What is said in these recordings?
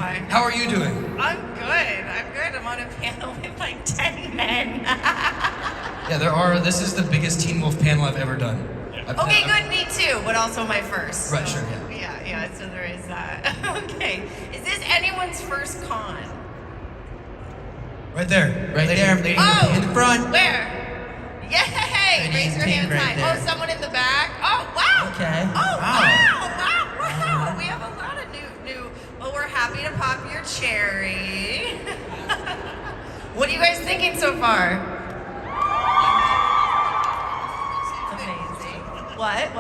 Hi. How are you doing? I'm good. I'm on a panel with like 10 men. Yeah, this is the biggest Teen Wolf panel I've ever done. Okay, good, me too, but also my first. Right, so, sure, yeah. Yeah, so there is that. Okay, is this anyone's first con? Right there. Right Lady- there. lady In the front. Where? Yay! Lady Raise in your pink hands right high. there. Oh, someone in the back. Oh, wow! Okay. Oh, Wow. wow! We have a lot of new. Well, we're happy to pop your cherry. What are you guys thinking so far? Amazing. What?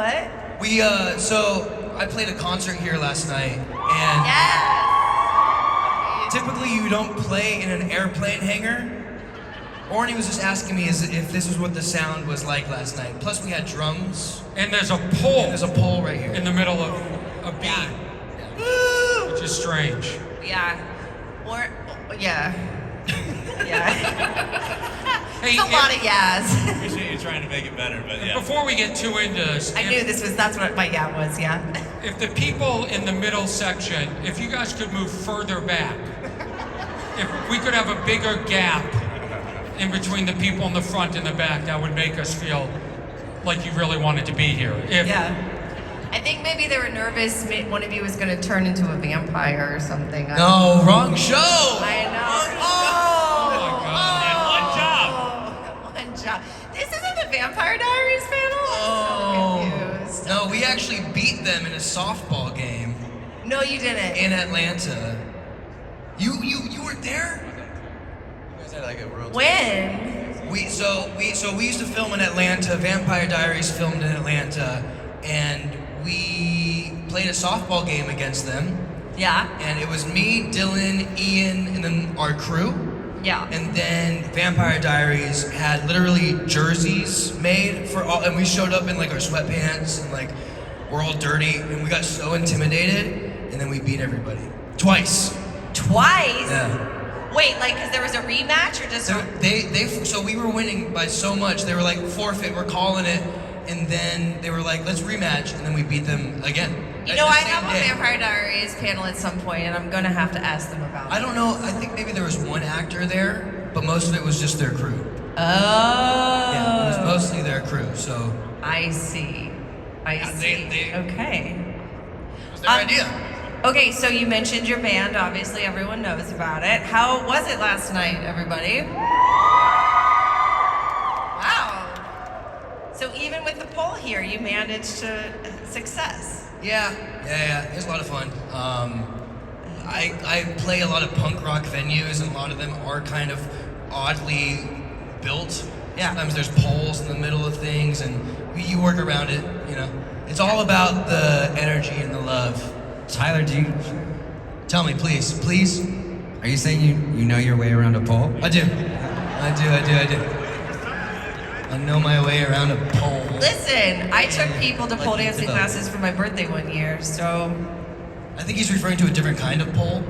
So I played a concert here last night, and Yes. typically you don't play in an airplane hangar. Orny was just asking me if this was what the sound was like last night. Plus we had drums. And there's a pole There's a pole right here. in the middle of a beat, which is strange. Yeah. Yeah. Yeah. Hey, It's a lot of yes. Appreciate you trying to make it better, but yeah. before we get too into this, I knew that's what my yeah was, yeah. if the people in the middle section, if you guys could move further back, if we could have a bigger gap in between the people in the front and the back, that would make us feel like you really wanted to be here. Yeah. I think maybe they were nervous one of you was going to turn into a vampire or something. No, wrong show! I know. Oh my God. And One job. This isn't the Vampire Diaries panel? I'm so confused. No, we actually beat them in a softball game No, you didn't. in Atlanta. You weren't there? You guys had like a real When? We used to film in Atlanta. Vampire Diaries filmed in Atlanta, and we played a softball game against them. Yeah. And it was me, Dylan, Ian, and then our crew. Yeah. And then Vampire Diaries had literally jerseys made for all, and we showed up in like our sweatpants and like we're all dirty, and we got so intimidated, and then we beat everybody twice. Twice? Yeah. Wait, like, because there was a rematch or just. So we were winning by so much. They were like, forfeit, we're calling it. And then they were like, let's rematch. And then we beat them again. You know, I have a Vampire Diaries panel at some point, and I'm going to have to ask them about it. I don't know. I think maybe there was one actor there, but most of it was just their crew. Oh. Yeah, it was mostly their crew. So I see. Yeah, they- Okay. it was their idea. Okay, so you mentioned your band. Obviously, everyone knows about it. How was it last night, everybody? Wow. So even with the poll here, you managed to success. Yeah. It was a lot of fun. I play a lot of punk rock venues, and a lot of them are kind of oddly built. Yeah. Sometimes there's poles in the middle of things, and you work around it. You know, it's all about the energy and the love. Tyler, Tell me, please. are you saying you know your way around a pole? I do. I know my way around a pole. Listen, I took people to Like pole you dancing did. classes for my birthday one year, so I think he's referring to a different kind of pole.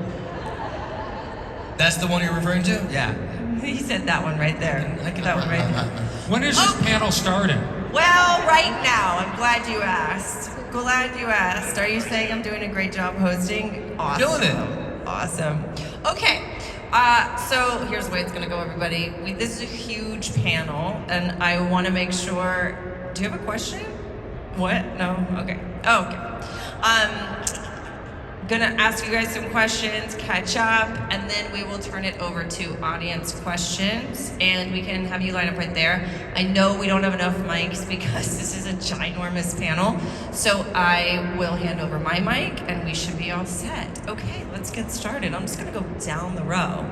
That's the one you're referring to? Yeah. he said that one right there. I can- That one right there. When is this panel starting? Well, right now, I'm glad you asked. Are you saying I'm doing a great job hosting? Awesome. Killing it. Awesome. Okay. So here's the way it's gonna go, everybody. This is a huge panel, and I want to make sure. Do you have a question? What? No. Okay. Oh, okay. Gonna ask you guys some questions, catch up, and then we will turn it over to audience questions, and we can have you line up right there. I know we don't have enough mics because this is a ginormous panel, so I will hand over my mic, and we should be all set. Okay, let's get started. I'm just gonna go down the row.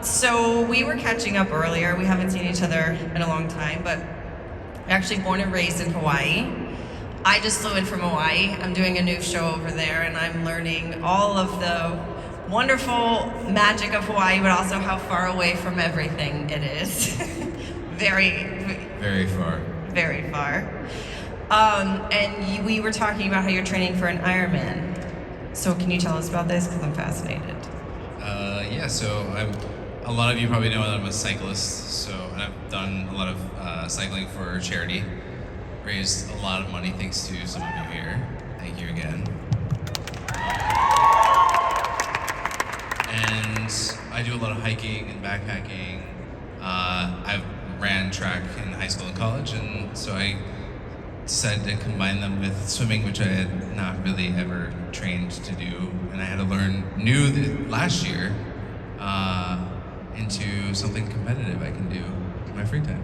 So we were catching up earlier. We haven't seen each other in a long time, but I'm actually born and raised in Hawaii. I just flew in from Hawaii. I'm doing a new show over there, and I'm learning all of the wonderful magic of Hawaii, but also how far away from everything it is. Very far. very far. And we were talking about how you're training for an Ironman. So can you tell us about this? Because I'm fascinated. Yeah, so a lot of you probably know that I'm a cyclist, and I've done a lot of cycling for charity. Raised a lot of money thanks to some of you here. Thank you again. lot of hiking and backpacking. I ran track in high school and college, and so I decided to combine them with swimming, which I had not really ever trained to do, and I had to learn last year into something competitive I can do in my free time,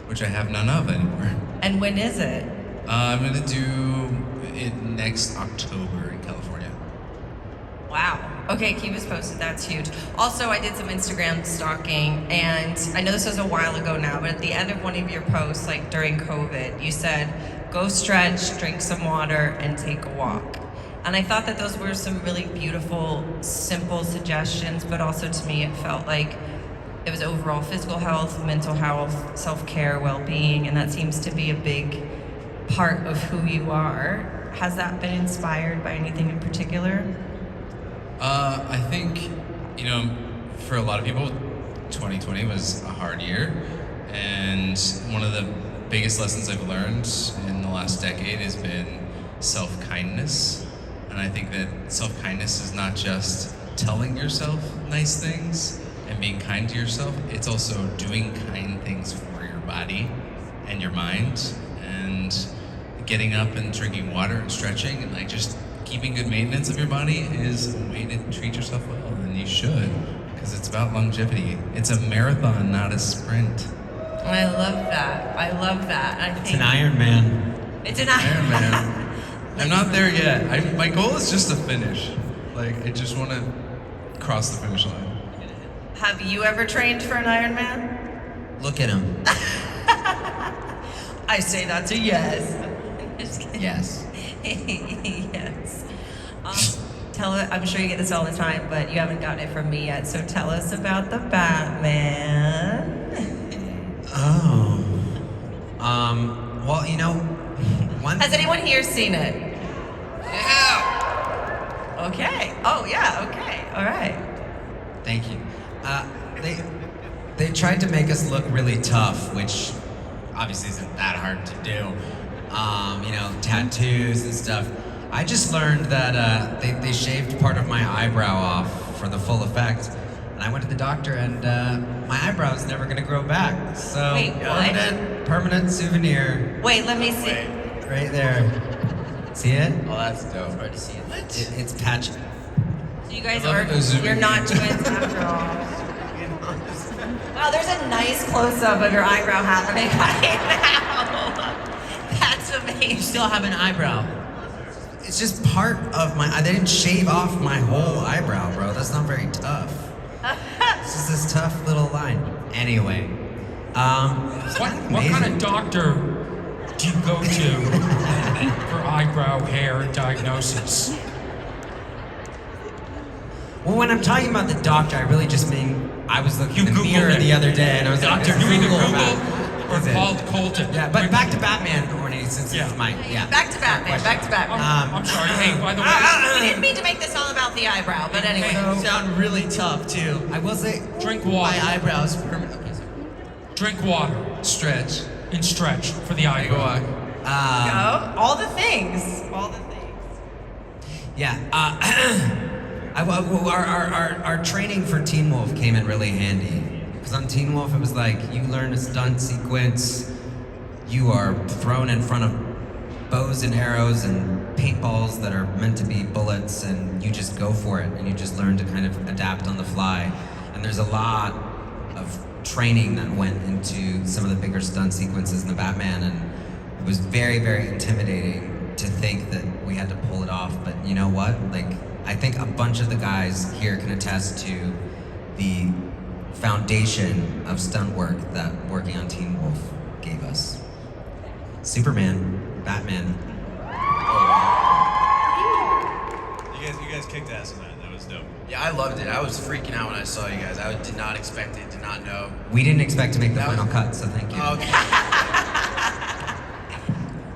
which I have none of anymore. And when is it? I'm gonna do it next October in California. Wow. Okay, keep us posted. That's huge. Also, I did some Instagram stalking, and I know this was a while ago now, but at the end of one of your posts, like during COVID, you said, go stretch, drink some water, and take a walk. And I thought that those were some really beautiful, simple suggestions, but also to me, it felt like it was overall physical health, mental health, self-care, well-being, and that seems to be a big part of who you are. Has that been inspired by anything in particular? I think, for a lot of people, 2020 was a hard year, and one of the biggest lessons I've learned in the last decade has been self-kindness. And I think that self-kindness is not just telling yourself nice things and being kind to yourself, it's also doing kind things for your body and your mind, and getting up and drinking water and stretching and just keeping good maintenance of your body is a way to treat yourself well, and you should, because it's about longevity. It's a marathon, not a sprint. I love that. I love that. I It's think an Ironman. It's an Iron Man. I'm not there yet. My goal is just to finish. I just want to cross the finish line. Have you ever trained for an Ironman? Look at him. I say that's a yes. Just kidding. Yes. Yes. I'm sure you get this all the time, but you haven't gotten it from me yet. So tell us about the Batman. Oh. Well, Has anyone here seen it? Yeah. Okay. Oh yeah. Okay. All right. Thank you. They tried to make us look really tough, which obviously isn't that hard to do. Tattoos and stuff. I just learned that they shaved part of my eyebrow off for the full effect, and I went to the doctor, and my eyebrow's never gonna grow back. So Wait, what? Permanent souvenir Wait. Let me see. right there. See it? Oh, that's dope. Hard to see it. What? It's patchy. So you guys I love are. those zooming You're not in. twins after all. Wow, there's a nice close-up of your eyebrow happening right now. That's amazing. You still have an eyebrow. It's just part of my. They didn't shave off my whole eyebrow, bro. That's not very tough. It's just this tough little line. Anyway, What kind of doctor do you go to for eyebrow hair diagnosis? Well, when I'm talking about the doctor, I really just mean I was looking You in the Googled mirror it. the other day, and I was Doctor, like, you either Google Google about- or Is it? called Colton. Yeah, but back to Batman, Orny, since Yeah. this is my Back to Batman. Back to Batman. I'm sorry. Hey, by the way, We didn't mean to make this all about the eyebrow, but anyway. You sound really tough too. I will say, drink My water. eyebrows permanent. Okay, sorry. Drink water Stretch. and stretch for the Go eyebrow. on. Go. All the things. All the things. yeah. Our training for Teen Wolf came in really handy. Because on Teen Wolf, it was like you learn a stunt sequence, you are thrown in front of bows and arrows and paintballs that are meant to be bullets, and you just go for it, and you just learn to kind of adapt on the fly. And there's a lot of training that went into some of the bigger stunt sequences in the Batman, and it was very, very intimidating to think that we had to pull it off. But you know what? I think a bunch of the guys here can attest to the foundation of stunt work that working on Teen Wolf gave us. Superman, Batman. You guys kicked ass in that. That was dope. Yeah, I loved it. I was freaking out when I saw you guys. I did not expect it, did not know. We didn't expect to make the That was- final cut, so thank you. Okay.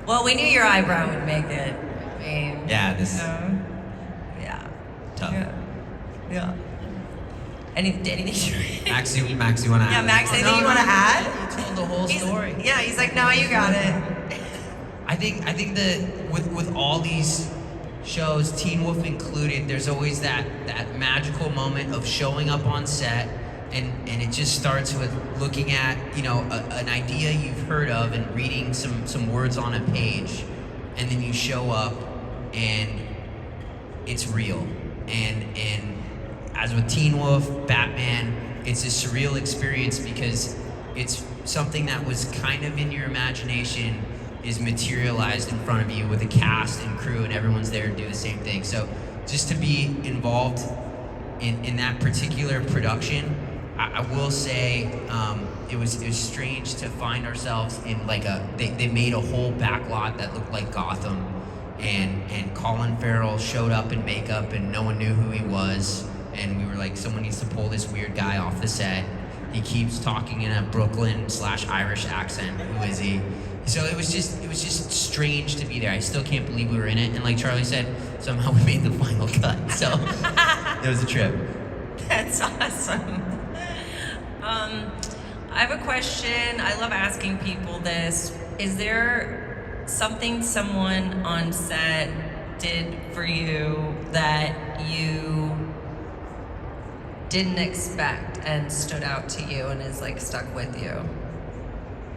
Well, we knew your eyebrow would make it. I mean, Yeah, this is yeah. tough. Yeah. Yeah. Anything? Max, you want to add? Yeah, Max. Anything you want to add? You told the whole story. Yeah, he's like, no, you got it. I think that with all these shows, Teen Wolf included, there's always that magical moment of showing up on set and it just starts with looking at, an idea you've heard of and reading some words on a page, and then you show up and it's real. And as with Teen Wolf, Batman, it's a surreal experience because it's something that was kind of in your imagination is materialized in front of you with a cast and crew, and everyone's there to do the same thing. So just to be involved in that particular production, I will say it was strange to find ourselves in like they made a whole back lot that looked like Gotham, and Colin Farrell showed up in makeup and no one knew who he was, and we were like, someone needs to pull this weird guy off the set. He keeps talking in a Brooklyn/Irish accent. Who is he? So it was just strange to be there. I still can't believe we were in it, and like Charlie said, somehow we made the final cut. So it was a trip. That's awesome. I have a question. I love asking people this. Is there something someone on set did for you that you didn't expect and stood out to you and is like stuck with you?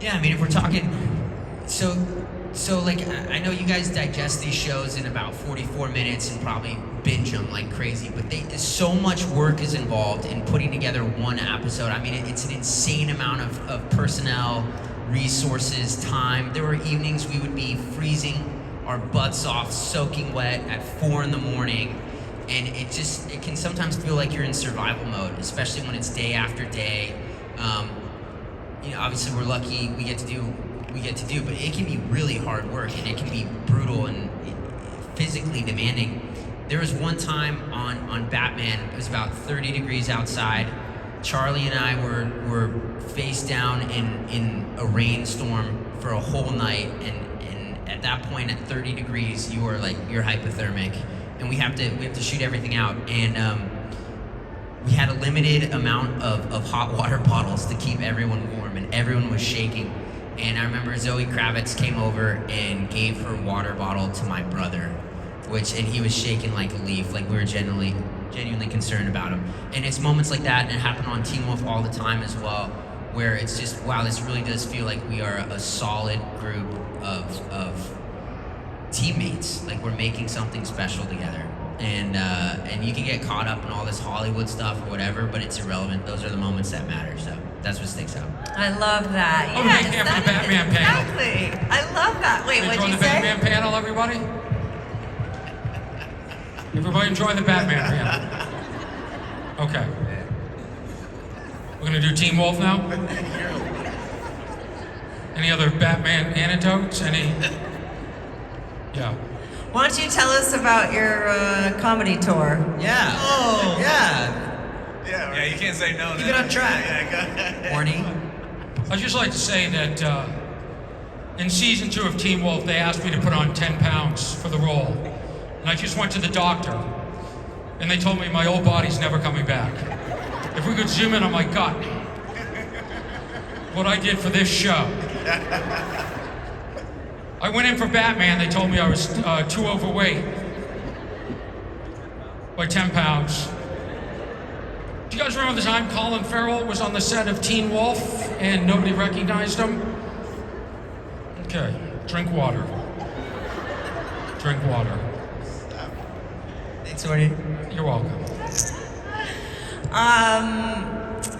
Yeah, I mean, if we're talking, so like, I know you guys digest these shows in about 44 minutes and probably binge them like crazy, but so much work is involved in putting together one episode. I mean, it's an insane amount of personnel, resources, time. There were evenings we would be freezing our butts off, soaking wet at 4 a.m, and it can sometimes feel like you're in survival mode, especially when it's day after day. Obviously we're lucky we get to do, but it can be really hard work, and it can be brutal and physically demanding. There was one time on Batman, it was about 30 degrees outside. Charlie and I were face down in a rainstorm for a whole night, and at that point at 30 degrees, you're hypothermic, and we have to shoot everything out, and we had a limited amount of hot water bottles to keep everyone warm, and everyone was shaking. And I remember Zoe Kravitz came over and gave her water bottle to my brother, and he was shaking like a leaf, like we were genuinely concerned about him. And it's moments like that, and it happened on Teen Wolf all the time as well, where it's just, wow, this really does feel like we are a solid group of teammates, like we're making something special together. And you can get caught up in all this Hollywood stuff or whatever, but it's irrelevant. Those are the moments that matter, so that's what sticks out. I love that. Oh, Yes, make it for that the Batman panel. Exactly. I love that. Wait, what'd Enjoy you the say? Batman panel, everybody? Everybody enjoy the Batman panel. Okay. We're gonna do Teen Wolf now? Any other Batman anecdotes? Yeah. Why don't you tell us about your comedy tour? Yeah. Oh, yeah. Yeah, you can't say no. Keep it on track. Yeah, go ahead. Horny. I'd just like to say that in season 2 of Teen Wolf, they asked me to put on 10 pounds for the role. And I just went to the doctor, and they told me my old body's never coming back. If we could zoom in on my gut, what I did for this show. I went in for Batman, they told me I was too overweight by 10 pounds. Do you guys remember the time Colin Farrell was on the set of Teen Wolf and nobody recognized him? Okay, drink water. Drink water. Thanks, Horny. You're welcome.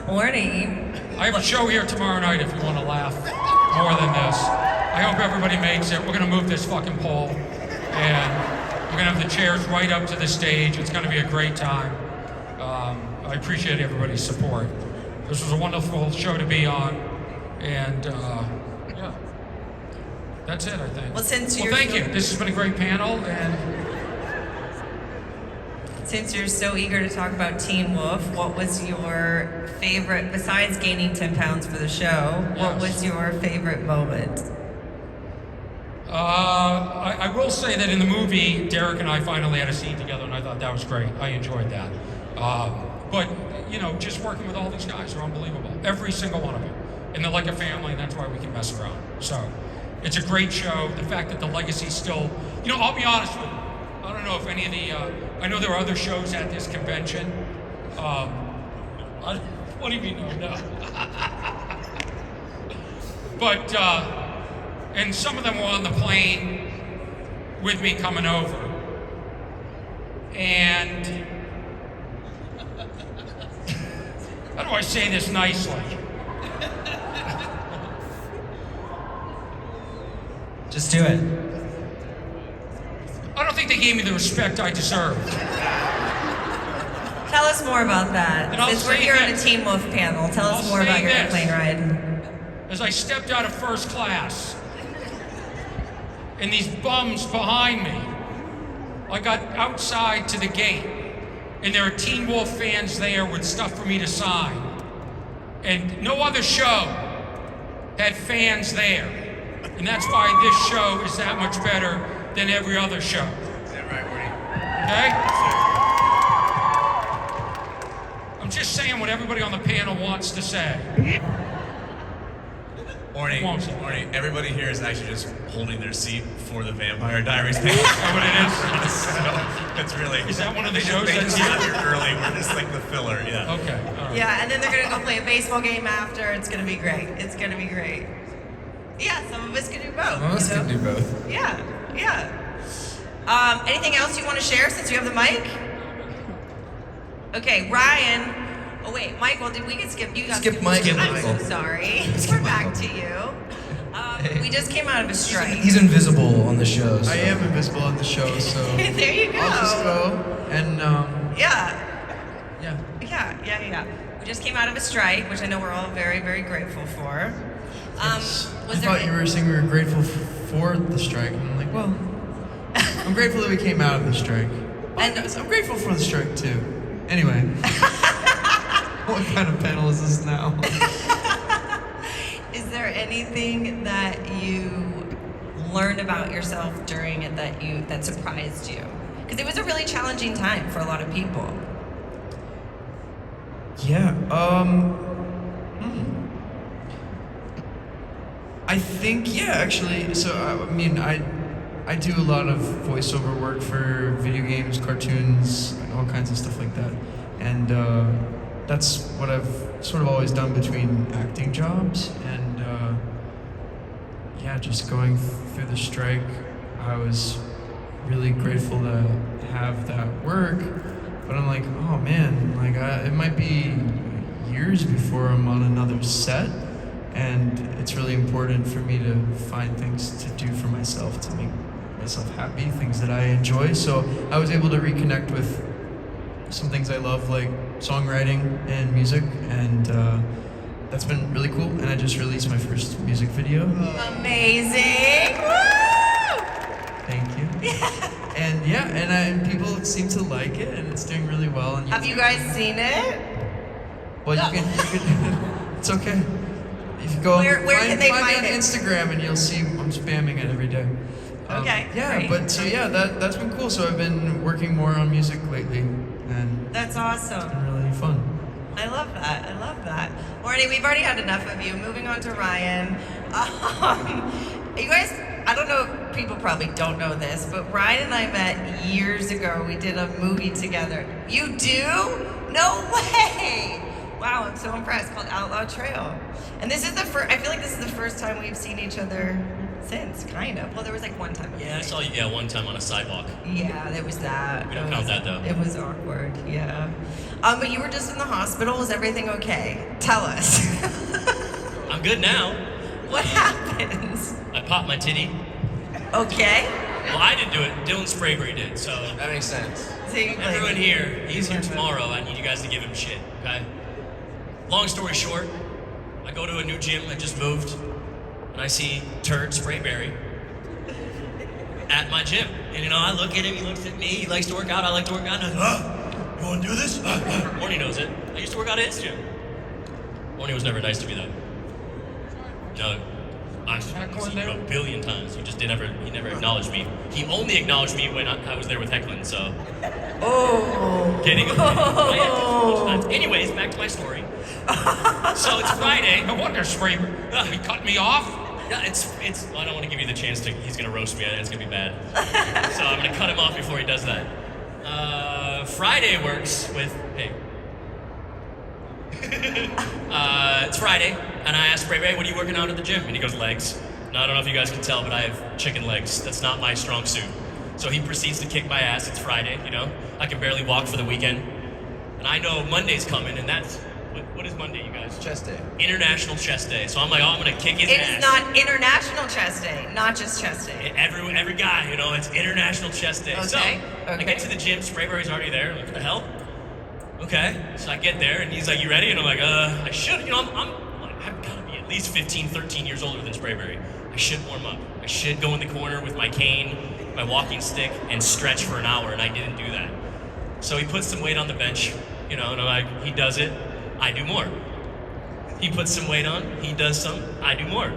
Horny. I have a show here tomorrow night if you want to laugh more than this. I hope everybody makes it. We're going to move this fucking pole, and we're going to have the chairs right up to the stage. It's going to be a great time. I appreciate everybody's support. This was a wonderful show to be on, and yeah, that's it, I think. Well, since you're thank so- you. This has been a great panel, and Since you're so eager to talk about Teen Wolf, what was your favorite, besides gaining 10 pounds for the show, what Yes. was your favorite moment? I will say that in the movie, Derek and I finally had a scene together, and I thought that was great. I enjoyed that. But, just working with all these guys are unbelievable. Every single one of them. And they're like a family, and that's why we can mess around. So, it's a great show. The fact that the legacy still... I'll be honest with you. I don't know if any of the... I know there are other shows at this convention. What do you mean, no? But, and some of them were on the plane with me coming over. And, how do I say this nicely? Just do it. I don't think they gave me the respect I deserved. Tell us more about that. And I'll Since we're say here on a this. Teen Wolf panel, tell us I'll more about say your this. airplane ride. As I stepped out of first class, and these bums behind me, I got outside to the gate, and there are Teen Wolf fans there with stuff for me to sign. And no other show had fans there. And that's why this show is that much better than every other show. Is that right, Woody? Okay? I'm just saying what everybody on the panel wants to say. Orny, Won't say. Orny, everybody here is actually just holding their seat for the Vampire Diaries page. Is that what it is? So it's really. Is that one of the they shows They that's just got here? here early. We're just like the filler. Yeah. Okay, all right. Yeah, and then they're gonna go play a baseball game after. It's gonna be great. It's gonna be great. Yeah, some of us can do both. Most you know? can do both. Yeah, yeah. Anything else you want to share since you have the mic? Okay, Ryan. Oh wait, Michael, did we get skipped? You got Skip Michael. I'm so Michael. sorry. We're back to you. We just came out of a strike. He's invisible on the show. So. I am invisible on the show, so There you go. I'll just go and Yeah. yeah. Yeah. We just came out of a strike, which I know we're all very, very grateful for. I Was thought you were saying we were grateful for the strike, and I'm like, well, I'm grateful that we came out of the strike. And- I'm grateful for the strike too. Anyway, what kind of panel is this now? Is there anything that you learned about yourself during it that surprised you? Because it was a really challenging time for a lot of people. Yeah. I think actually. So I mean, I do a lot of voiceover work for video games, cartoons, and all kinds of stuff like that, and that's what I've sort of always done between acting jobs and just going through the strike. I was really grateful to have that work, but I'm like, oh man, like it might be years before I'm on another set. And it's really important for me to find things to do for myself to make myself happy, things that I enjoy. So I was able to reconnect with some things I love, like songwriting and music, and that's been really cool. And I just released my first music video. Amazing! Woo! Thank you. And and people seem to like it, and it's doing really well. And Have you guys seen it? Well, you can. It's okay. If you go, Where can they find find me on it? Instagram, and you'll see I'm spamming it every day. Okay, Yeah, great. but so that's been cool. So I've been working more on music lately, and That's it's awesome. been really fun. I love that. Morning, we've already had enough of you. Moving on to Ryan. You guys, I don't know, people probably don't know this, but Ryan and I met years ago. We did a movie together. You do? No way! Wow, I'm so impressed. Called Outlaw Trail. And this is the first, I feel like this is the first time we've seen each other since, kind of. Well, there was like one time. Yeah, I saw you one time on a sidewalk. Yeah, there was that. We don't It count was- that, though. It was awkward, yeah. But you were just in the hospital. Was everything okay? Tell us. I'm good now. What happened? I popped my titty. Okay. Well, I didn't do it. Dylan Sprayberry did. So That makes sense. So you, like, everyone here, he's here tomorrow. I need you guys to give him shit, okay? Long story short, I go to a new gym. I just moved, and I see Turd Sprayberry at my gym. And I look at him. He looks at me. He likes to work out. I like to work out. And I go, you want to do this? Morny knows it. I used to work out at his gym. Morny was never nice to me though. No, I've seen you a billion times. He never acknowledged me. He only acknowledged me when I was there with Hecklin, so. oh. Kidding. Anyways, back to my story. So it's Friday. No wonder Spray, he cut me off. Yeah, it's. Well, I don't want to give you the chance to. He's gonna roast me. It's gonna be bad. So I'm gonna cut him off before he does that. Friday works with. Hey. It's Friday, and I asked Spray Berry, what are you working out at the gym? And he goes, legs. Now, I don't know if you guys can tell, but I have chicken legs. That's not my strong suit. So he proceeds to kick my ass. It's Friday, you know? I can barely walk for the weekend. And I know Monday's coming, and that's... What is Monday, you guys? Chest day. International Chest Day. So I'm like, oh, I'm gonna kick his It ass. is not International Chest Day, not just Chest Day. Every guy, you know, it's International Chest Day. So Okay, I okay. get to the gym, Sprayberry's already there. I'm like, what the hell? Okay. So I get there, and he's like, you ready? And I'm like, I should. You know, I've got to be at least 15, 13 years older than Sprayberry. I should warm up. I should go in the corner with my cane, my walking stick, and stretch for an hour, and I didn't do that. So he puts some weight on the bench, you know, and I'm like, he does it, I do more. He puts some weight on, he does some, I do more.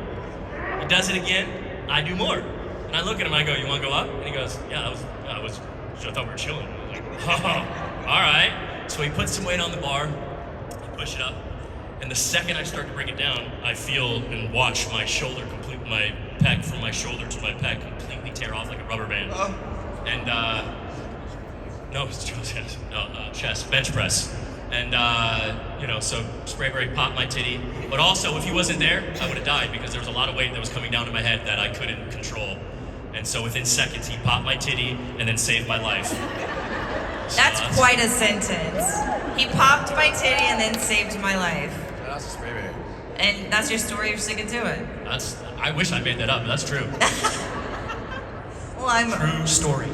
He does it again, I do more. And I look at him and I go, you want to go up? And he goes, yeah, I thought we were chilling. I was like, oh, all right. So he puts some weight on the bar, I push it up, and the second I start to bring it down, I feel and watch my shoulder my pec from my shoulder to my pec completely tear off like a rubber band. And no, it's chest, bench press. And you know, so Sprayberry popped my titty. But also, if he wasn't there, I would have died because there was a lot of weight that was coming down to my head that I couldn't control. And so within seconds, he popped my titty and then saved my life. That's quite a sentence. He popped my titty and then saved my life. That's Sprayberry. And that's your story, you're sticking to it. I wish I made that up, but that's true. Well, I'm True story.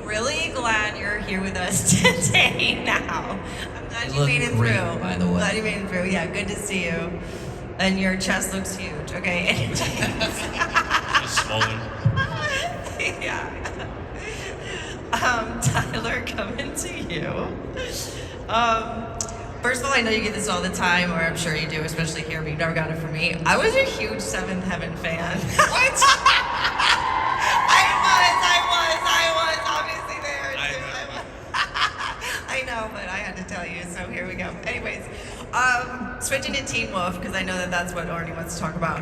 really glad you're here with us today now. I'm glad you look made it great, through. by the way. Glad you made it through. Yeah, good to see you. And your chest looks huge, okay? Just swollen. Yeah. Tyler, coming to you. First of all, I know you get this all the time, or I'm sure you do, especially here, but you've never got it from me. I was a huge Seventh Heaven fan. What? I was obviously there. I know, but I had to tell you, so here we go. Anyways, switching to Teen Wolf, because I know that that's what Arnie wants to talk about.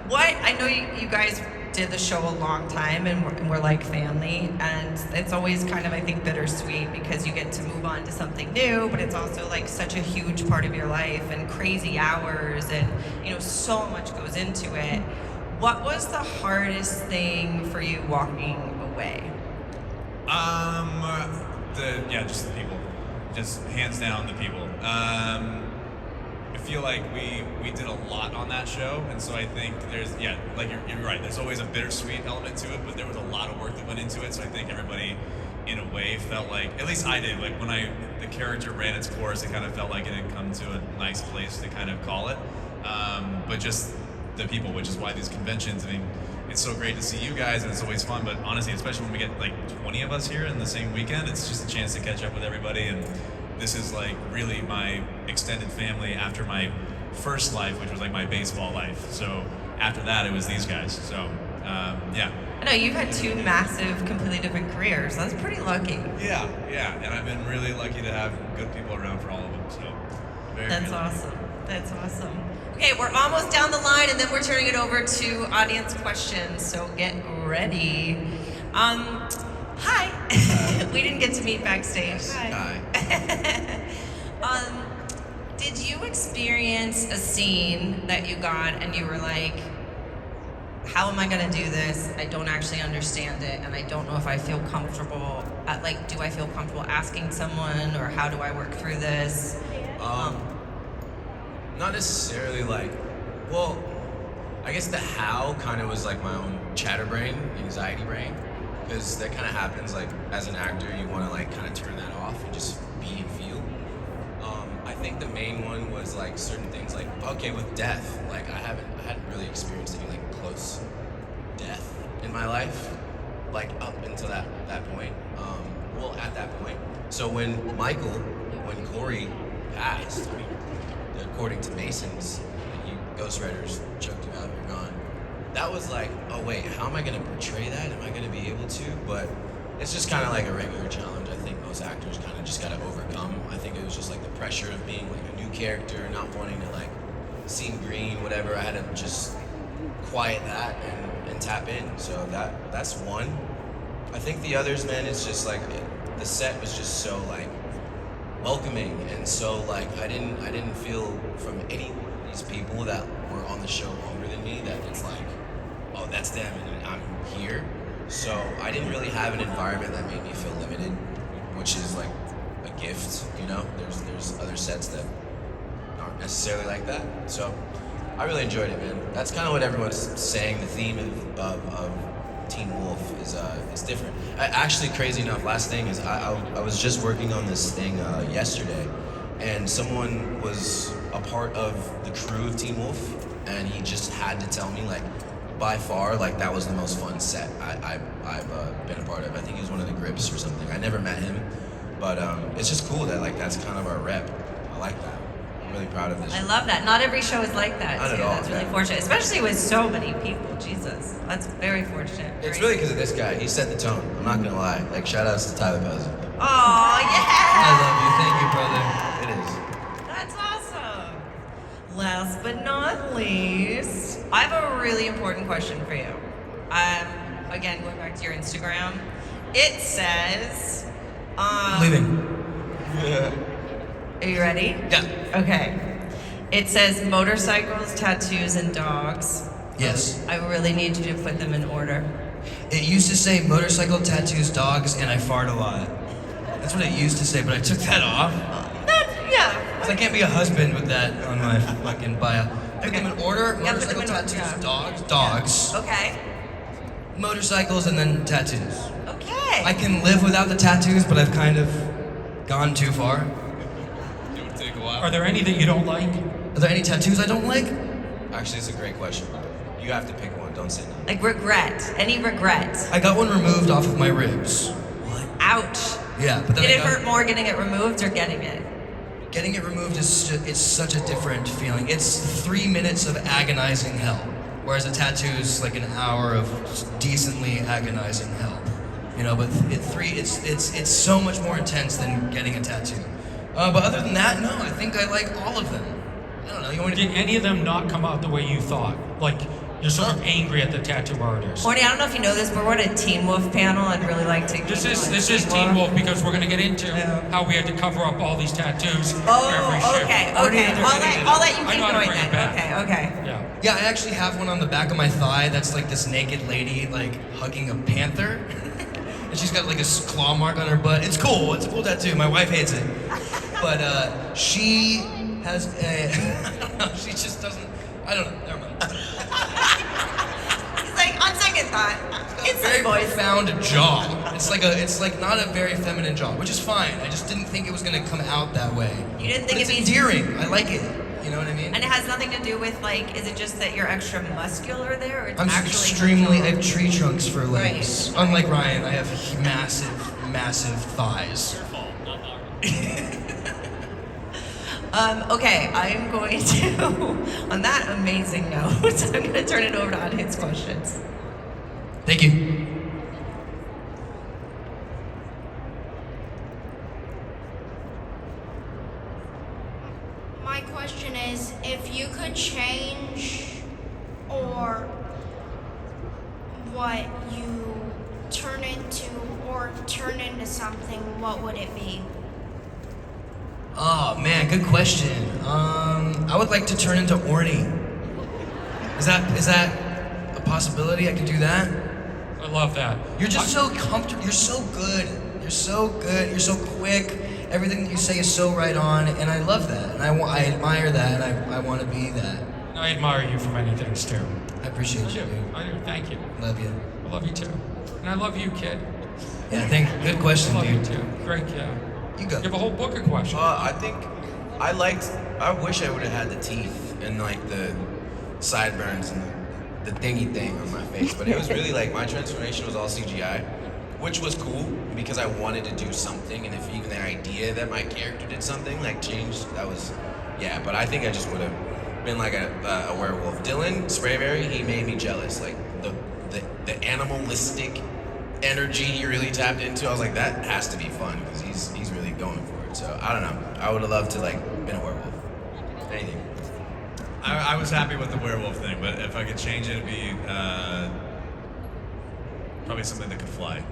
What, I know you guys did the show a long time and we're like family, and it's always kind of, I think, bittersweet because you get to move on to something new, but it's also like such a huge part of your life and crazy hours and, you know, so much goes into it. What was the hardest thing for you walking away? Just the people, just hands down the people. I feel like we did a lot on that show, and so I think there's like you're right. There's always a bittersweet element to it, but there was a lot of work that went into it. So I think everybody, in a way, felt like, at least I did, like when the character ran its course, it kind of felt like it had come to a nice place to kind of call it. But just the people, which is why these conventions. I mean, it's so great to see you guys, and it's always fun. But honestly, especially when we get like 20 of us here in the same weekend, it's just a chance to catch up with everybody. And this is like really my extended family after my first life, which was like my baseball life. So after that, it was these guys. So yeah. I know you've had two massive, completely different careers. That's pretty lucky. Yeah, and I've been really lucky to have good people around for all of them. So very. That's really awesome. That's awesome. Okay, we're almost down the line, and then we're turning it over to audience questions. So get ready. Hi. We didn't get to meet backstage. Hi. Did you experience a scene that you got and you were like, how am I gonna do this? I don't actually understand it, and I don't know if I feel comfortable. Do I feel comfortable asking someone, or how do I work through this? Not necessarily well, I guess the how kind of was like my own chatterbrain, anxiety brain, because that kind of happens like as an actor, you want to like kind of turn that off and just be and feel. I think the main one was like certain things like, okay, with death, like I hadn't really experienced any like close death in my life, like up until that point. At that point. So when Corey passed, I mean, according to Mason's, ghostwriters choked you out, you're gone. That was like, oh wait, how am I gonna portray that? Am I gonna be able to? But it's just kind of like a regular challenge. I think most actors kind of just gotta overcome. I think it was just like the pressure of being like a new character, not wanting to like seem green, whatever. I had to just quiet that and tap in. So that's one. I think the others, man, it's just like the set was just so like welcoming, and so like I didn't feel from any of these people that were on the show longer than me that it's like, oh, that's them and I'm here. So I didn't really have an environment that made me feel limited, which is like a gift, you know. There's other sets that aren't necessarily like that. So I really enjoyed it, man. That's kind of what everyone's saying. The theme of Teen Wolf is it's different. Actually, crazy enough, last thing is I was just working on this thing yesterday, and someone was a part of the crew of Teen Wolf, and he just had to tell me like, by far, like that was the most fun set I've been a part of. I think he was one of the Grips or something. I never met him, but it's just cool that like that's kind of our rep. I like that. I'm really proud of this. I love that. Not every show is like that. Not too. at all, That's really yeah. fortunate, especially with so many people. Jesus, that's very fortunate. It's really because of this guy. He set the tone. I'm not gonna lie. Like shout outs to Tyler Pezzo. Oh yeah. I love you. Thank you, brother. It is. That's awesome. Last but not least, I have a really important question for you. Again, going back to your Instagram, it says, Leaving. Are you ready? Yeah. Okay. It says motorcycles, tattoos, and dogs. Yes. I really need you to put them in order. It used to say motorcycle, tattoos, dogs, and I fart a lot. That's what it used to say, but I took that off. Yeah. 'Cause I can't be a husband with that on my fucking bio. Put them in order. Yeah, put them Motorcycle, in order, tattoos, yeah. dogs, Okay. motorcycles, and then tattoos. Okay. I can live without the tattoos, but I've kind of gone too far. It would take a while. Are there any that you don't like? Are there any tattoos I don't like? Actually, it's a great question. You have to pick one. Don't say no. Like regret. Any regret? I got one removed off of my ribs. Ouch. Yeah, but then Did I it got- hurt more getting it removed or getting it? Getting it removed is it's such a different feeling. It's 3 minutes of agonizing hell, whereas a tattoo is like an hour of decently agonizing hell. You know, but it's so much more intense than getting a tattoo. But other than that, no, I think I like all of them. I don't know. You want me Did to? any of them not come out the way you thought? Like, you're sort of angry at the tattoo artist. Horny, I don't know if you know this, but we're at a Teen Wolf panel. I'd really like to. This is Teen Wolf because we're going to get into how we had to cover up all these tattoos for every Oh, shift. okay. I'll let you I keep gotta going bring it then. back. Okay. Yeah. Yeah, I actually have one on the back of my thigh that's like this naked lady like hugging a panther. And she's got like a claw mark on her butt. It's cool. It's a cool tattoo. My wife hates it. But she has a I don't know, she just doesn't I don't know. Never mind. He's like, on second thought, it's Very like boys. profound jaw. It's like not a very feminine jaw, which is fine. I just didn't think it was gonna come out that way. You didn't think But it's it'd be- endearing. I like it. You know what I mean? And it has nothing to do with like, is it just that you're extra muscular there, or it's I'm actually extremely. I have tree trunks for legs. Right. Unlike Ryan, I have massive thighs. Okay, I'm going to, on that amazing note, I'm going to turn it over to audience questions. Thank you. My question is, if you could change or what you turn into or turn into something, what would it be? Oh man, good question. I would like to turn into Orny. Is that a possibility? I could do that. I love that. You're just so comfortable. You're so good. You're so good. You're so quick. Everything that you say is so right on, and I love that. And I admire that, and I want to be that. I admire you for many things too. I appreciate I you. do. Dude. I do. Thank you. Love you. I love you too. And I love you, kid. Yeah, good question, I love dude. you too. Great, yeah. You go. You have a whole book of questions. I think I wish I would have had the teeth and like the sideburns and the thingy thing on my face, but it was really like my transformation was all CGI, which was cool because I wanted to do something, and if even the idea that my character did something like changed, that was, yeah. But I think I just would have been like a werewolf. Dylan Sprayberry, he made me jealous, like the animalistic energy he really tapped into. I was like, that has to be fun because he's really going for it. So I don't know. I would have loved to like been a werewolf. Anything. I was happy with the werewolf thing, but if I could change it, it'd be probably something that could fly.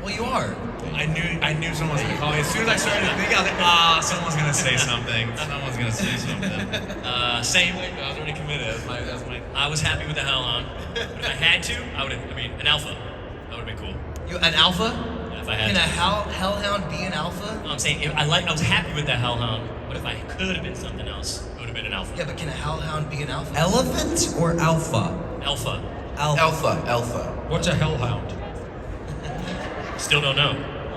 Well, you are. I knew someone was gonna call me. As soon as I started to think, I was like, someone's gonna say something. Someone's gonna say something. Same. I was already committed. That's my. I was happy with the Hellhound. But if I had to, I would have. I mean, an alpha. That would have been cool. You an alpha? Yeah, if I had Can to. a hellhound be an alpha? No, I'm saying I was happy with the Hellhound, but if I could have been something else, it would have been an alpha. Yeah, but can a hellhound be an alpha? Elephant or alpha? Alpha. Alpha. What's a hellhound? Still don't know.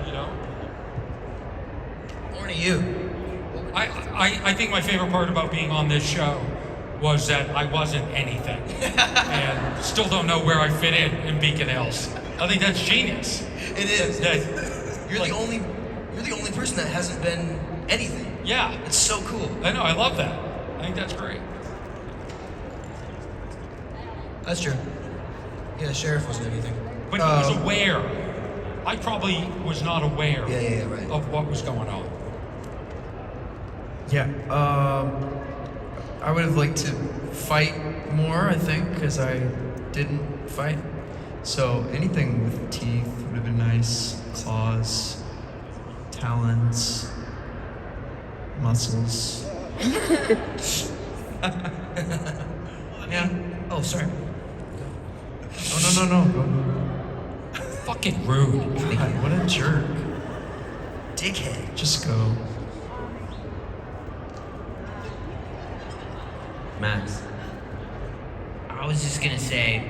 You know? Or to you? I think my favorite part about being on this show was that I wasn't anything, and still don't know where I fit in Beacon Hills. I think that's genius. It is. You're like- the only person that hasn't been anything. Yeah, It's so cool. I know. I love that. I think that's great. That's true. Yeah, the sheriff wasn't anything. But he was aware. I probably was not aware Yeah, right. of what was going on. Yeah, I would have liked to fight more, I think, because I didn't fight. So anything with teeth would have been nice. Claws, talons, muscles. Yeah. Oh, sorry. Oh, no. Go. Fucking rude. God, what a jerk. Dickhead. Just go. Max. I was just gonna say,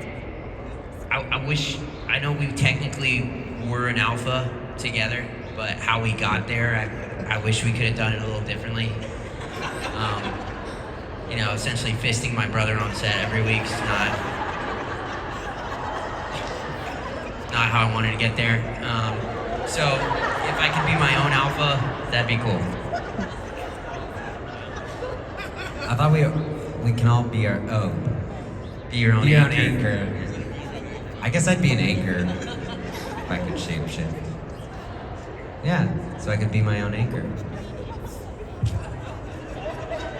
I wish, I know we technically were an alpha together, but how we got there, I wish we could have done it a little differently. Essentially fisting my brother on set every week's not how I wanted to get there. So if I could be my own alpha, that'd be cool. I thought we can all be our Be your own an anchor. anchor. I guess I'd be an anchor if I could shapeshift. Yeah, so I could be my own anchor.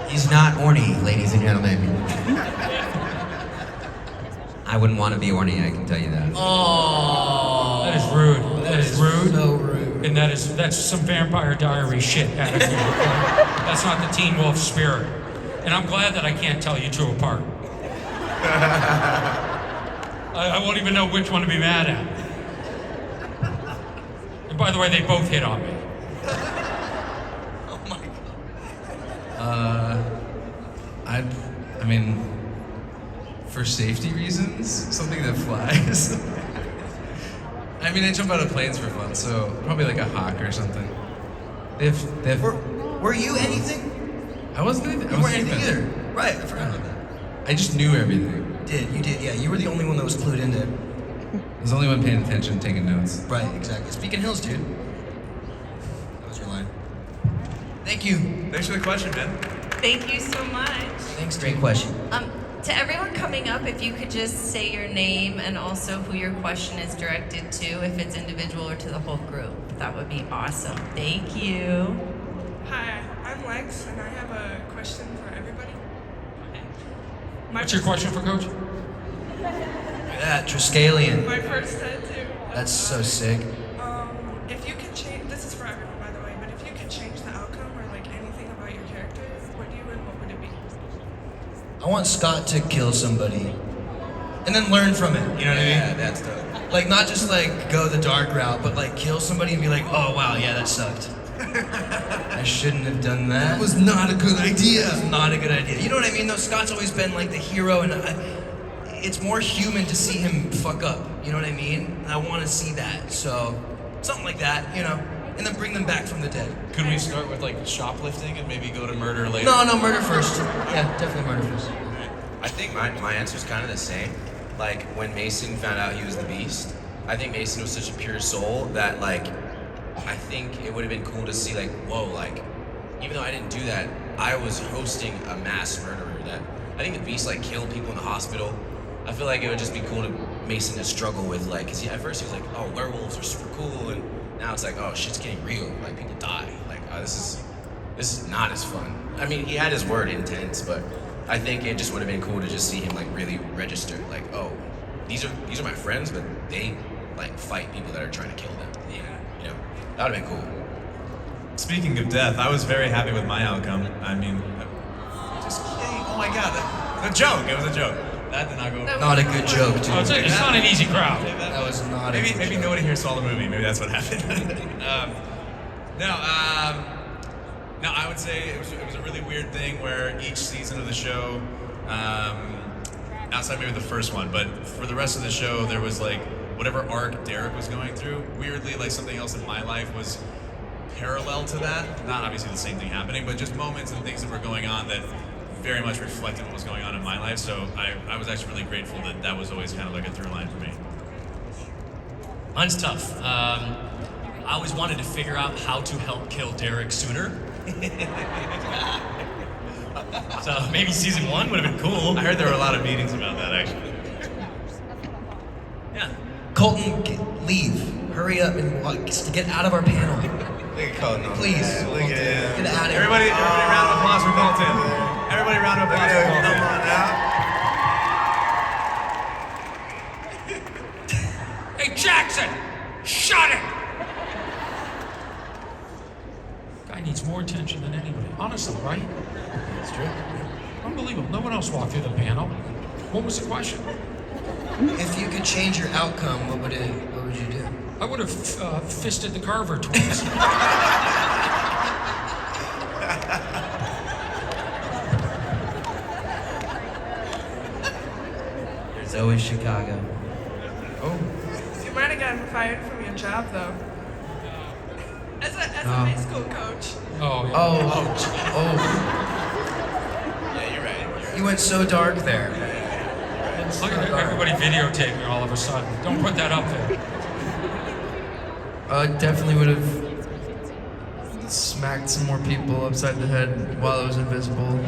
He's not horny, ladies and gentlemen. I wouldn't want to be horny, I can tell you that. Oh. That is rude. That is rude. So rude. And that's some Vampire Diary shit attitude. That's not the Teen Wolf spirit. And I'm glad that I can't tell you two apart. I won't even know which one to be mad at. And by the way, they both hit on me. Oh my god. I mean, for safety reasons, something that flies. I mean, I jump out of planes for fun, so probably like a hawk or something. They have. Were you anything? I wasn't anything. You I weren't wasn't anything even- either. Right, I forgot about that. I just knew everything. You did, yeah. You were the only one that was clued into it. I was the only one paying attention, taking notes. Right, exactly. Speaking Hills, dude. That was your line. Thank you. Thanks for the question, man. Thank you so much. Thanks, Great dude. question. To everyone coming up, if you could just say your name and also who your question is directed to, if it's individual or to the whole group, that would be awesome. Thank you. Hi, I'm Lex, and I have a question for everybody. What's your question for Coach? Look at that, Triskelion. My first tattoo. That's so sick. If you could change, this is for everyone, by the way, but if you could change the outcome or like anything about your character, what do you and what would it be? I want Scott to kill somebody. And then learn from it, you know what I mean? Yeah, that's dope. Like, not just like go the dark route, but like kill somebody and be like, oh wow, yeah, that sucked. I shouldn't have done that. That was not a good idea. That was not a good idea. You know what I mean? Though Scott's always been like the hero, and it's more human to see him fuck up. You know what I mean? And I want to see that. So something like that, you know. And then bring them back from the dead. Could we start with like shoplifting and maybe go to murder later? No, murder first. Yeah, definitely murder first. I think my answer's kind of the same. Like when Mason found out he was the Beast, I think Mason was such a pure soul that like I think it would have been cool to see like, whoa, like even though I didn't do that, I was hosting a mass murderer that I think the Beast like killed people in the hospital. I feel like it would just be cool to Mason to struggle with like, cause at first he was like, oh, werewolves are super cool, and now it's like, oh, shit's getting real. Like people die. Like this is not as fun. I mean, he had his word intense, but I think it just would have been cool to just see him like really register. Like, oh, these are my friends, but they like fight people that are trying to kill them. You know, that would've been cool. Speaking of death, I was very happy with my outcome. I mean, just kidding. Oh my god, a joke. It was a joke. That did not go. Not a good joke, dude. Oh, it's not an easy crowd. That was not a Maybe good maybe joke. nobody here saw the movie. Maybe that's what happened. No, I would say it was a really weird thing where each season of the show, outside maybe the first one, but for the rest of the show, there was like whatever arc Derek was going through. Weirdly, like something else in my life was parallel to that. Not obviously the same thing happening, but just moments and things that were going on that very much reflected what was going on in my life. So I was actually really grateful that that was always kind of like a through line for me. Mine's tough. I always wanted to figure out how to help kill Derek sooner. So maybe season 1 would have been cool. I heard there were a lot of meetings about that actually. Yeah. Colton, leave. Hurry up and get out of our panel. Look at Colton. Please. Look at him. Get out of here. Everybody round of applause for Colton. Everybody round of applause for Colton. Come on now. Hey, Jackson! Shut it! Guy needs more attention than anybody. Honestly, right? That's true. Unbelievable. No one else walked through the panel. What was the question? If you could change your outcome, what would you do? I would have fisted the Carver twins. There's always Chicago. Oh. You might have gotten fired from your job though. As a high school coach. Oh, yeah. Oh. Yeah, you're right. You went so dark there. Look at everybody videotape me all of a sudden. Don't put that up there. Definitely would have smacked some more people upside the head while I was invisible.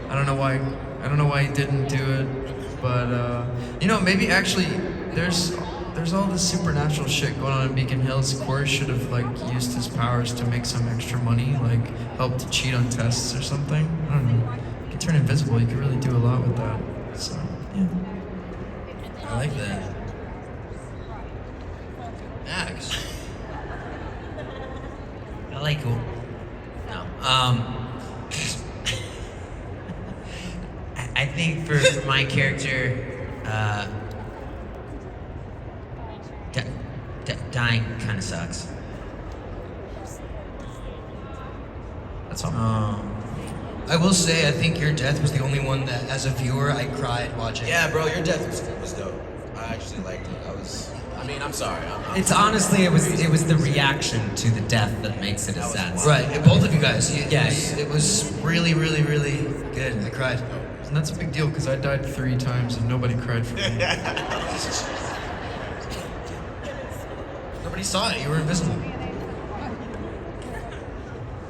I don't know why he didn't do it, but maybe actually there's all this supernatural shit going on in Beacon Hills. Corey should have used his powers to make some extra money, help to cheat on tests or something. I don't know. You can turn invisible. You can really do a lot with that. So yeah. I like that. Max. I like cool. No. I think for my character, dying kind of sucks. That's all. I will say, I think your death was the only one that, as a viewer, I cried watching. Yeah, bro, your death was dope. I actually liked it. I'm sorry. It's honestly, it was the reaction to the death that makes it a sad scene. Right, and both of you guys. Yes. It was really, really, really good. I cried. And that's a big deal because I died 3 times and nobody cried for me. Nobody saw it. You were invisible.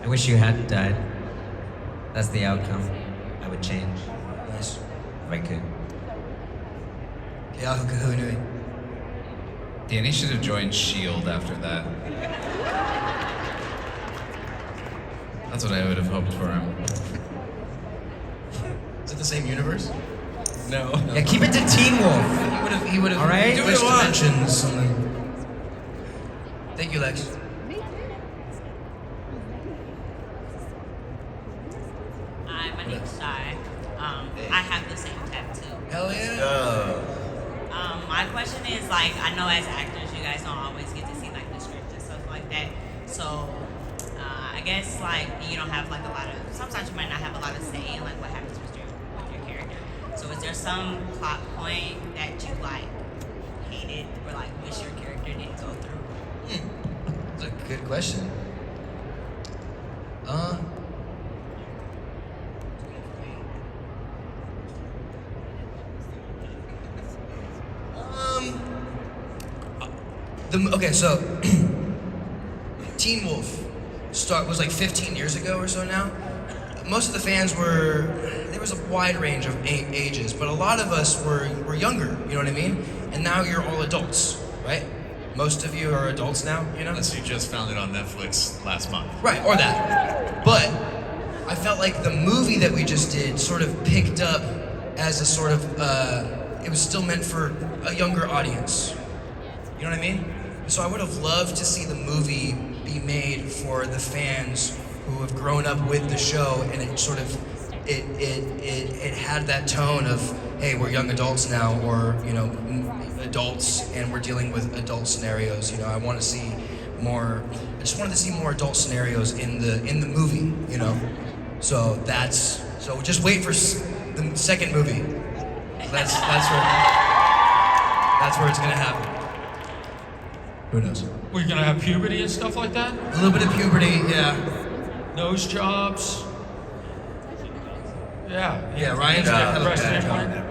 I wish you hadn't died. That's the outcome I would change. Nice. If I could. Yeah, who knew it? Danny should have joined S.H.I.E.L.D. after that. That's what I would have hoped for him. Is it the same universe? No. Yeah, keep it to Teen Wolf. He would have. All right? Switched dimensions. Thank you, Lex. Hi, my name's Shai. I have the same tattoo. Hell yeah. My question is I know as actors you guys don't always get to see the script and stuff like that. So I guess you don't have a lot of. Sometimes you might not have a lot of say in what happens with your character. So is there some plot point that you hated or wish your character didn't go through? That's a good question. Okay, so Teen Wolf was 15 years ago or so now. Most of the fans there was a wide range of ages, but a lot of us were younger, you know what I mean? And now you're all adults, right? Most of you are adults now, you know? Unless you just found it on Netflix last month. Right, or that. But I felt like the movie that we just did sort of picked up as a sort of, it was still meant for a younger audience. You know what I mean? So I would have loved to see the movie be made for the fans who have grown up with the show, and it sort of it had that tone of, hey, we're young adults now, or adults, and we're dealing with adult scenarios. I want to see more. I just wanted to see more adult scenarios in the movie. So just wait for the second movie. That's where it's gonna happen. Who knows? We're gonna have puberty and stuff like that? A little bit of puberty, yeah. Nose jobs. Yeah. Yeah, Ryan's got a breast bad implant.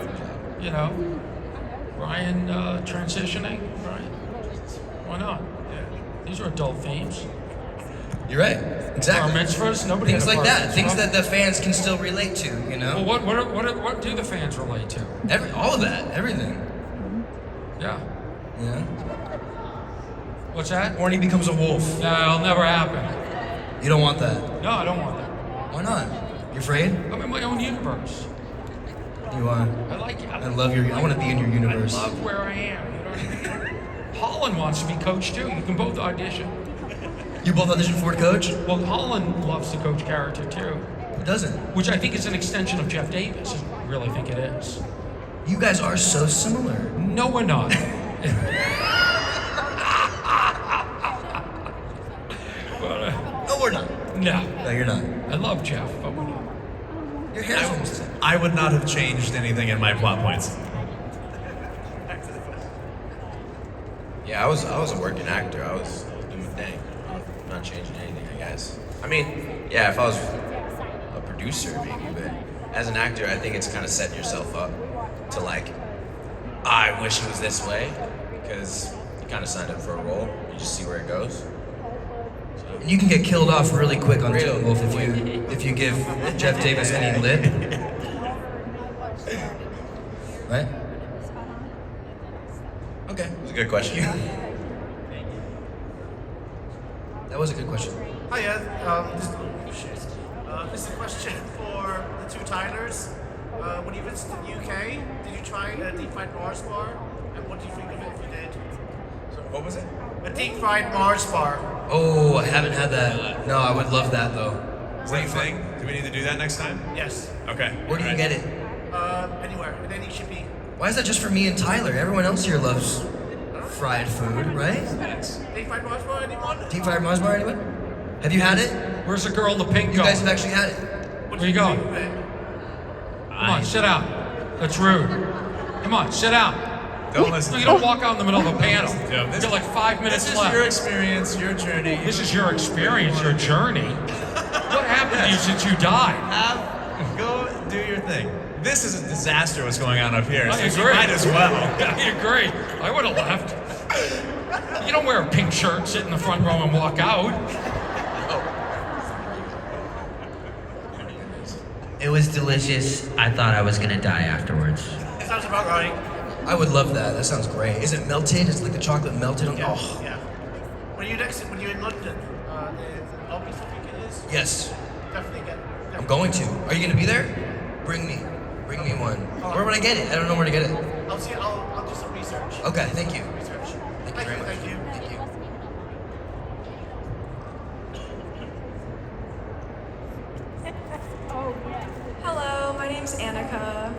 Ryan transitioning, right? Why not? Yeah. These are adult themes. You're right. Exactly. Bar mitzvahs, nobody Things had a like bar that. Things mitzvah. that the fans can still relate to. Well, what do the fans relate to? All of that. Everything. Yeah. Yeah. What's that? Or he becomes a wolf. No, it'll never happen. You don't want that. No, I don't want that. Why not? You afraid? I'm in my own universe. You are. I like it. I love your. I want to be in your universe. I love where I am. You know what I mean? Holland wants to be coach too. You can both audition. You both audition for coach? Well, Holland loves the coach character too. Who doesn't? Which I think is an extension of Jeff Davis. I really think it is. You guys are so similar. No, we're not. No, we're not. No. No, you're not. I love Jeff, but we're not. Your hair's almost the same. I would not have changed anything in my plot points. Yeah, I was a working actor. I was doing my thing. I'm not changing anything, I guess. I mean, yeah, if I was a producer, maybe, but as an actor, I think it's kind of setting yourself up to I wish it was this way, because you kind of signed up for a role. You just see where it goes. And you can get killed off really quick on Really Teen Wolf if you give Jeff Davis any lip. Right? Okay. It was a good question. That was a good question. Hiya, this is a question for the two Tylers. When you visited the UK, did you try a deep fried Mars bar? And what do you think of it if you did? So what was it? A deep fried Mars bar. Oh, I haven't had that. No, I would love that though. Is that a thing? Do we need to do that next time? Yes. Okay. Where do you get it? Anywhere, in any shippy. Why is that just for me and Tyler? Everyone else here loves fried food, right? Deep fried Mars bar, anyone? Deep fried Mars bar, anyone? Have you had it? Where's the girl in the pink You going? guys have actually had it. Where you going? Come on, sit down. That's rude. Come on, sit down. Don't listen. No, you don't walk out in the middle of a panel. Yeah, You got like 5 minutes This is left. your experience, your journey. This is your experience, your journey. What happened to you since you died? Go do your thing. This is a disaster what's going on up here. I So you agree. might as well. I agree. I would have left. You don't wear a pink shirt, sit in the front row, and walk out. It was delicious. I thought I was gonna die afterwards. Sounds about right. I would love that. That sounds great. Is it melted? Is like the chocolate melted on? Oh, Yeah. When you in London, the Albies, I think it is. yes. Definitely get. I'm going to. Are you gonna be there? Bring me one. Where would I get it? I don't know where to get it. I'll see. I'll do some research. Okay, thank you. Research. Thank you very much. Thank you. Thank you. Hello, my name's Annika.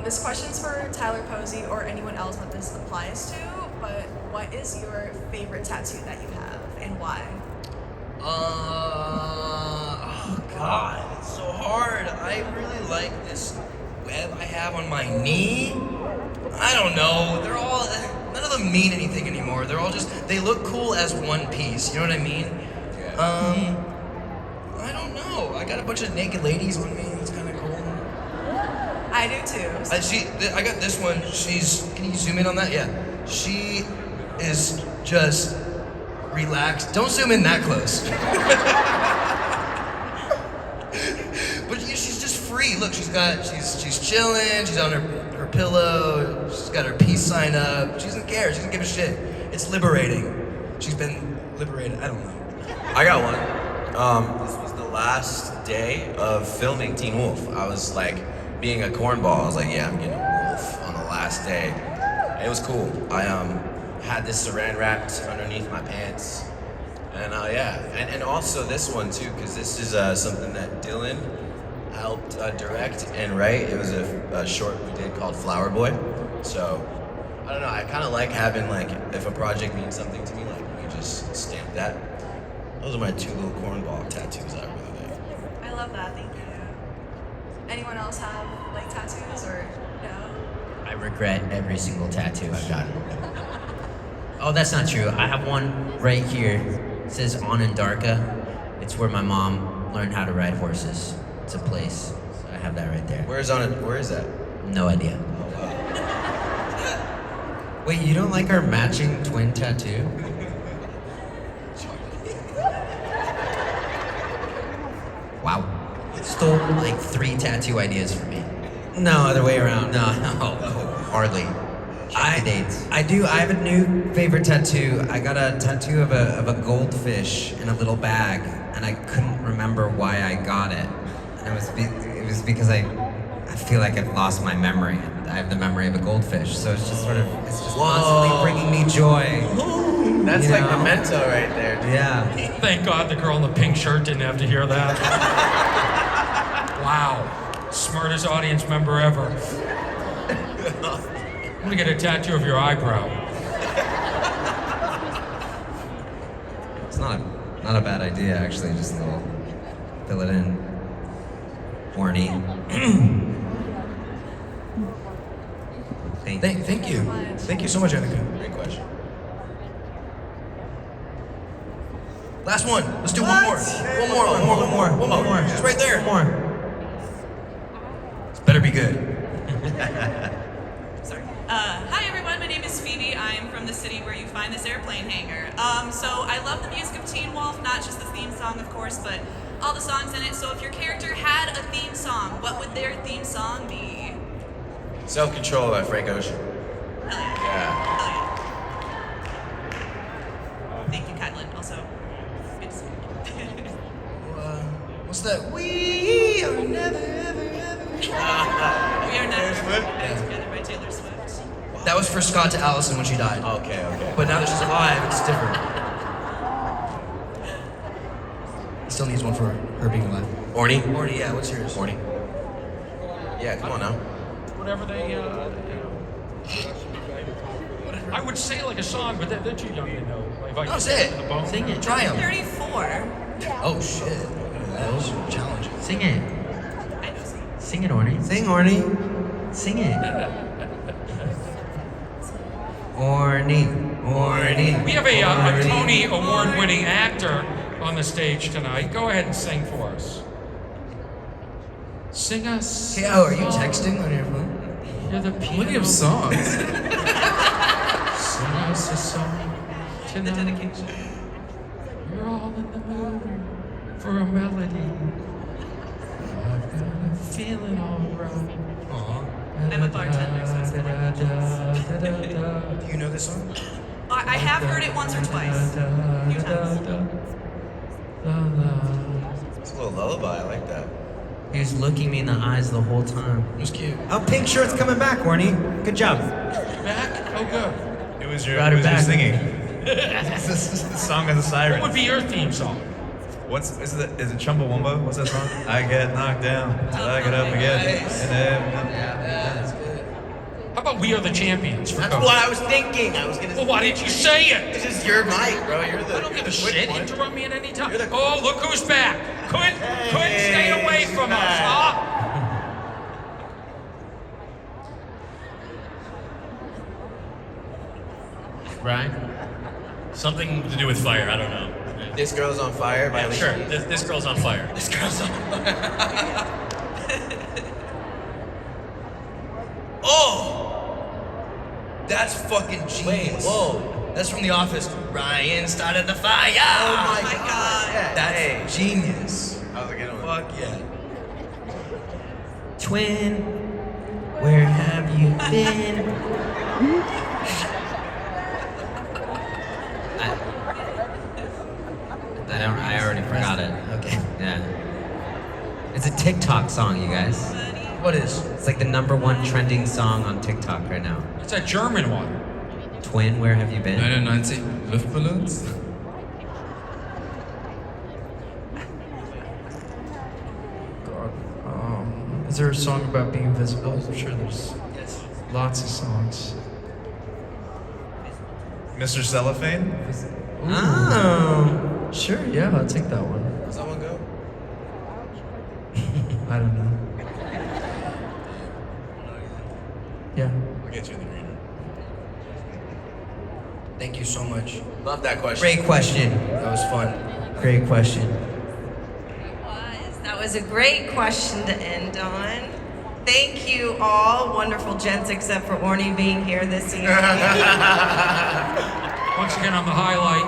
This question's for Tyler Posey or anyone else that this applies to, but what is your favorite tattoo that you have and why? Oh God, it's so hard. I really like this web I have on my knee. I don't know. None of them mean anything anymore. They're all they look cool as one piece. You know what I mean? I don't know. I got a bunch of naked ladies on me. It's kind of cool. I do too. I got this one. Can you zoom in on that? Yeah. She is just relaxed. Don't zoom in that close. But she's just free. Look, she's chilling. She's on her pillow. She's got her peace sign up. She doesn't care. She doesn't give a shit. It's liberating. She's been liberated. I don't know. I got one. This was the last day of filming Teen Wolf. I was being a cornball. I was like, yeah, I'm getting a wolf on the last day. It was cool. I had this saran wrapped underneath my pants. And yeah, and also this one too, because this is something that Dylan helped direct and write. It was a short we did called Flower Boy. So I don't know, I kind of like having like, if a project means something to me, like you just stamp that. Those are my 2 little cornball tattoos I really like. I love that. Thank you. Anyone else have like tattoos or no? I regret every single tattoo I've gotten. Oh, that's not true. I have one right here. It says Onondarka. It's where my mom learned how to ride horses. It's a place. So I have that right there. Where is that? No idea. Wait, you don't like our matching twin tattoo? Wow. Stole like 3 tattoo ideas from me. No, other way around. No, hardly. Check the dates. I have a new favorite tattoo. I got a tattoo of a goldfish in a little bag, and I couldn't remember why I got it. And it was because I feel like I've lost my memory. I have the memory of a goldfish, so it's just constantly bringing me joy. That's You like know? Memento right there. Dude. Yeah. Thank God the girl in the pink shirt didn't have to hear that. Wow. Smartest audience member ever. I'm gonna get a tattoo of your eyebrow. It's not a bad idea, actually. Just a little fill it in. Horny. Thank you. Thank you so much, Annika. Great question. Last one. Let's do one more. One more. Just right there. One more. This better be good. Sorry. Hi everyone, my name is Phoebe. I am from the city where you find this airplane hangar. So I love the music of Teen Wolf, not just the theme song, of course, but all the songs in it. So if your character had a theme song, what would their theme song be? Self-Control by Frank Ocean. Hell yeah. Yeah. Hell yeah. Thank you, Kylan. Also, good to see you. What's that? We are never, ever, ever. We are never together by Taylor Swift. That was for Scott to Allison when she died. Okay. But now that she's alive, it's different. He still needs one for her being alive. Orny? Orny, yeah. What's yours? Orny. Yeah, come on now. Whatever they, I would say like a song, but they're too young to know. Like, if I No, could say get it. to the bone. Sing it. Try 'em. 34. Oh shit. That was challenging. Sing it. I know. Sing it, Orny. Sing, Horny. Sing it. Horny. We have a Tony Award-winning actor on the stage tonight. Go ahead and sing for us. Sing us. Hey, are you texting on your phone? You're the piano. Look at songs. Sing us a song tonight. The dedication. You're all in the mood for a melody. I've got a feeling alright. I'm a bartender, so it's Do you know this song? I have heard it once or twice. A few times. It's a little lullaby. I like that. He was looking me in the eyes the whole time. It was cute. Oh, pink shirt's coming back, Horny. Good job. Back? Oh, good. It was your, Brought it back. singing. It's the song of the siren. What would be your theme song? Is it Chumbawamba? What's that song? I get knocked down till I get up again. Nice. And then, Yeah, that's good. How about We Are the Champions? For That's Coke? what I was thinking. I was gonna. Well, why didn't you say it? This is your mic, bro. You're the. I don't give a quick shit. one. Interrupt me at any time. Oh, look who's back. Couldn't stay away from us, huh? Ryan? Something to do with fire, I don't know. This Girl's on Fire by Alicia Sure, Keys. this girl's on fire. This Girl's on Fire. Oh! That's fucking genius. Wait, whoa. That's from The Office. Ryan started the fire! Oh my God. Yeah, That's genius. That was a good one. Fuck yeah. Twin, where have you been? I already forgot it. Okay. Yeah. It's a TikTok song, you guys. What is? It's like the #1 trending song on TikTok right now. It's a German one. Twin, where have you been? 99 Luftballons. God. Is there a song about being visible? I'm sure there's lots of songs. Mr. Cellophane? Oh, sure, yeah, I'll take that one. Does that one go? I don't know. Yeah. I'll get you in the green room. Thank you so much. Love that question. Great question. That was fun. Great question. That was a great question to end on. Thank you all, wonderful gents, except for Orny being here this evening. Once again, I'm the highlight.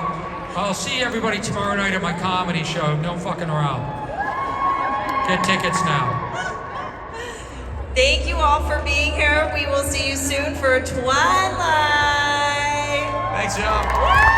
I'll see everybody tomorrow night at my comedy show. No fucking around. Get tickets now. Thank you all for being here. We will see you soon for Twilight. Thanks, y'all.